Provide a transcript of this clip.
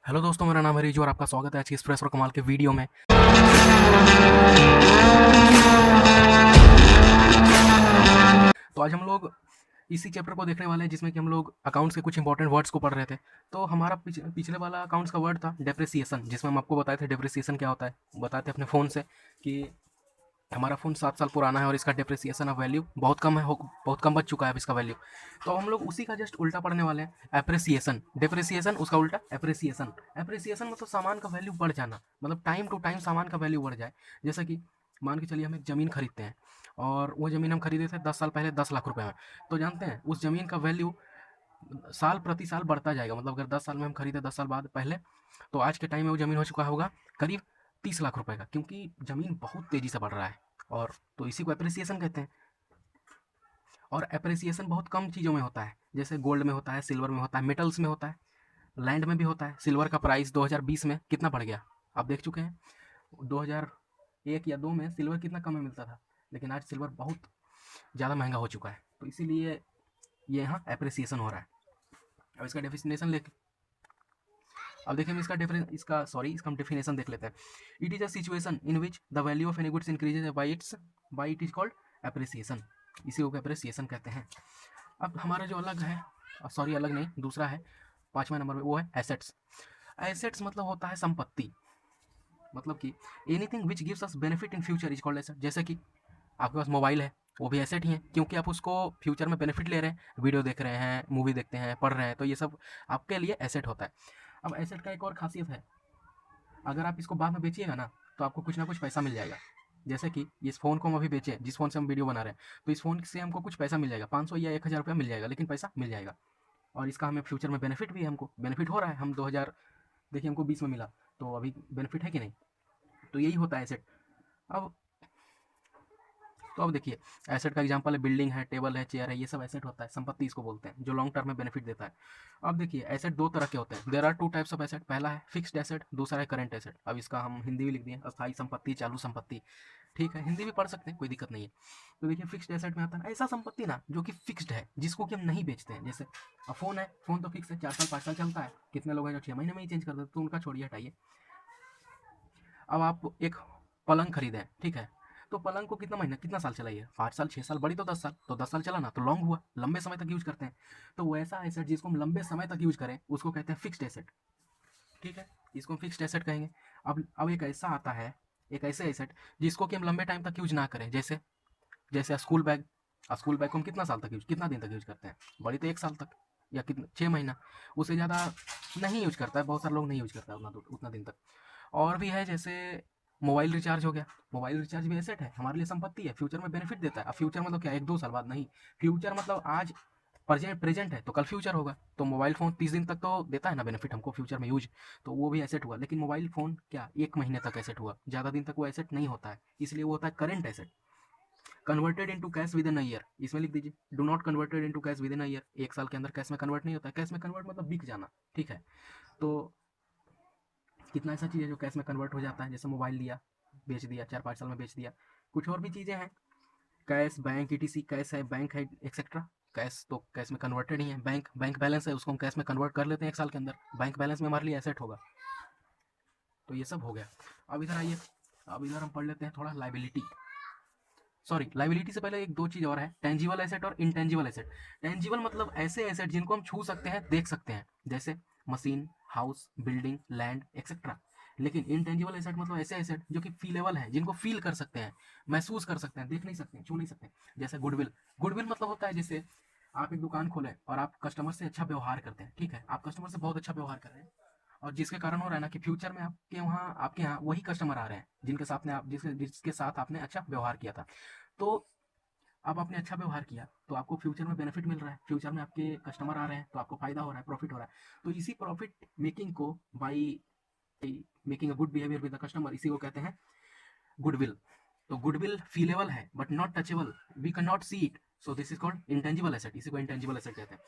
Hello दोस्तों, मेरा नाम है रिजू और आपका स्वागत है आज की इस फ्रेश और कमाल के वीडियो में। तो आज हम लोग इसी चैप्टर को देखने वाले हैं जिसमें कि हम लोग अकाउंट्स के कुछ इंपॉर्टेंट वर्ड्स को पढ़ रहे थे। तो हमारा पिछले वाला अकाउंट्स का वर्ड था डेप्रिसिएशन, जिसमें हम आपको बताए थे डेप्रिसिएशन क्या होता है। बताए थे अपने फ़ोन से कि हमारा फ़ोन 7 साल पुराना है और इसका डेप्रिसिएशन ऑफ वैल्यू बहुत कम है, बहुत कम बच चुका है अब इसका वैल्यू। तो हम लोग उसी का जस्ट उल्टा पढ़ने वाले हैं, एप्रिसिएशन। डेप्रिसिएशन उसका उल्टा एप्रिसिएशन। एप्रिसिएशन मतलब सामान का वैल्यू बढ़ जाना, मतलब टाइम टू टाइम सामान का वैल्यू बढ़ जाए। जैसे कि मान के चलिए हम एक ज़मीन खरीदते हैं और वो ज़मीन हम खरीदे थे 10 साल पहले 10 लाख रुपए में। तो जानते हैं उस ज़मीन का वैल्यू साल प्रति साल बढ़ता जाएगा। मतलब अगर 10 साल में हम खरीदे 10 साल बाद पहले, तो आज के टाइम में वो ज़मीन हो चुका होगा करीब 30 लाख रुपए का, क्योंकि ज़मीन बहुत तेज़ी से बढ़ रहा है। और तो इसी को एप्रिसिएशन कहते हैं। और एप्रिसिएशन बहुत कम चीज़ों में होता है, जैसे गोल्ड में होता है, सिल्वर में होता है, मेटल्स में होता है, लैंड में भी होता है। सिल्वर का प्राइस 2020 में कितना बढ़ गया, आप देख चुके हैं। 2001 या 2 में सिल्वर कितना कम में मिलता था, लेकिन आज सिल्वर बहुत ज़्यादा महंगा हो चुका है। तो इसीलिए ये यहाँ एप्रिसिएशन हो रहा है। अब इसका डेफिनेशन ले अब देखिए हम इसका हम डेफिनेशन देख लेते हैं। It is a situation in which the value of any goods increases by it is called appreciation. इसी को एप्रिसिएशन कहते हैं। अब हमारा जो अलग है, सॉरी अलग नहीं, दूसरा है 5वें नंबर पे, वो है एसेट्स। एसेट्स मतलब होता है संपत्ति। मतलब कि anything which gives us benefit in future is called asset. जैसे कि आपके पास मोबाइल है, वो भी एसेट ही है, क्योंकि आप उसको फ्यूचर में बेनिफिट ले रहे हैं, वीडियो देख रहे हैं, मूवी देखते हैं, पढ़ रहे हैं, तो ये सब आपके लिए एसेट होता है। अब एसेट का एक और खासियत है, अगर आप इसको बाद में बेचिएगा ना, तो आपको कुछ ना कुछ पैसा मिल जाएगा। जैसे कि इस फ़ोन को हम अभी बेचें, जिस फ़ोन से हम वीडियो बना रहे हैं, तो इस फ़ोन से हमको कुछ पैसा मिल जाएगा, 500 या 1000 रुपया मिल जाएगा, लेकिन पैसा मिल जाएगा। और इसका हमें फ्यूचर में बेनिफिट भी है, हमको बेनिफिट हो रहा है। हम 2000 देखिए हमको 20 में मिला, तो अभी बेनिफिट है कि नहीं। तो यही होता है एसेट। अब तो अब देखिए, एसेट का एग्जांपल है बिल्डिंग है, टेबल है, चेयर है, ये सब एसेट होता है, संपत्ति इसको बोलते हैं, जो लॉन्ग टर्म में बेनिफिट देता है। अब देखिए एसेट दो तरह के होते हैं, there are two types of asset. पहला है फिक्स्ड एसेट, दूसरा है करंट एसेट। अब इसका हम हिंदी भी लिख दिए, अस्थायी संपत्ति, चालू संपत्ति। ठीक है, हिंदी भी पढ़ सकते हैं, कोई दिक्कत नहीं है। तो देखिए फिक्स्ड एसेट में आता है ऐसा संपत्ति ना जो कि फिक्स्ड है, जिसको कि हम नहीं बेचते हैं। जैसे अब फोन है, फोन तो फिक्स है, 4 साल 5 साल चलता है। कितने लोग हैं जो 6 महीने में ही चेंज कर देते, तो उनका छोड़िए, हटाइए। अब आप एक पलंग खरीदे हैं, ठीक है, तो पलंग को कितना साल चलाइए, 5 साल 6 साल, बड़ी तो 10 साल, तो 10 साल चला ना, तो लॉन्ग हुआ, लंबे समय तक यूज करते हैं। तो वैसा एसेट जिसको हम लंबे समय तक यूज करें, उसको कहते हैं फिक्स्ड एसेट। ठीक है, इसको हम फिक्स्ड एसेट कहेंगे। अब एक ऐसा आता है, एक ऐसे एसेट जिसको कि हम लंबे टाइम तक यूज ना करें। जैसे जैसे स्कूल बैग को हम कितना दिन तक यूज करते हैं, बड़ी तो 1 साल तक, या कितना 6 महीना, उससे ज़्यादा नहीं यूज करता है, बहुत सारे लोग नहीं यूज करता है उतना दिन तक। और भी है, जैसे मोबाइल रिचार्ज हो गया। मोबाइल रिचार्ज भी एसेट है, हमारे लिए संपत्ति है, फ्यूचर में बेनिफिट देता है। अब फ्यूचर मतलब क्या, 1 2 साल बाद नहीं, फ्यूचर मतलब आज प्रेजेंट है तो कल फ्यूचर होगा। तो मोबाइल फ़ोन 30 दिन तक तो देता है ना बेनिफिट हमको फ्यूचर में यूज, तो वो भी एसेट हुआ। लेकिन मोबाइल फ़ोन क्या 1 महीने तक एसेट हुआ, ज़्यादा दिन तक वो एसेट नहीं होता है, इसलिए वो होता है current asset. Converted into cash with in a year, इसमें लिख दीजिए do not converted into cash with in a year. 1 साल के अंदर कैश में कन्वर्ट नहीं होता है। कैश में कन्वर्ट मतलब बिक जाना। ठीक है, तो कितना ऐसा चीज़ है जो कैश में कन्वर्ट हो जाता है, जैसे मोबाइल लिया, बेच दिया, 4 5 साल में बेच दिया। कुछ और भी चीज़ें हैं, कैश, बैंक ईटीसी, कैश है, बैंक है, एक्सेट्रा। कैश तो कैश में कन्वर्टेड ही है। बैंक बैंक बैलेंस है, उसको हम कैश में कन्वर्ट कर लेते हैं 1 साल के अंदर, बैंक बैलेंस में हमारे लिए एसेट होगा। तो ये सब हो गया। अब इधर आइए, अब इधर हम पढ़ लेते हैं थोड़ा लाइबिलिटी। सॉरी, लाइबिलिटी से पहले एक दो चीज़ और है, टेंजिबल एसेट और इंटेंजिबल एसेट। टेंजिबल मतलब ऐसे एसेट जिनको हम छू सकते हैं, देख सकते हैं, जैसे machine, house, building, land, etcetera. लेकिन इनटेंजिबल एसेट मतलब ऐसे एसेट जो कि फीलेबल हैं, जिनको फील कर सकते हैं, महसूस कर सकते हैं, देख नहीं सकते हैं, छू नहीं सकते हैं। जैसे गुडविल। गुडविल मतलब होता है, जैसे आप एक दुकान खोलें और आप कस्टमर से अच्छा व्यवहार करते हैं, ठीक है, आप कस्टमर से बहुत अच्छा व्यवहार कर रहे हैं, और जिसके कारण हो रहा है ना कि फ्यूचर में आपके यहाँ वही कस्टमर आ रहे हैं जिसके जिसके साथ आपने अच्छा व्यवहार किया था। तो अब आपने अच्छा व्यवहार किया, तो आपको फ्यूचर में बेनिफिट मिल रहा है, फ्यूचर में आपके कस्टमर आ रहे हैं, तो आपको फायदा हो रहा है, प्रॉफिट हो रहा है। तो इसी प्रॉफिट मेकिंग को, by making a good behaviour with the customer, इसी को कहते हैं गुडविल। तो गुडविल फीलेबल है but not touchable, we can not see it, so this is called intangible asset, इसी को इंटेंजिबल एसेट कहते हैं।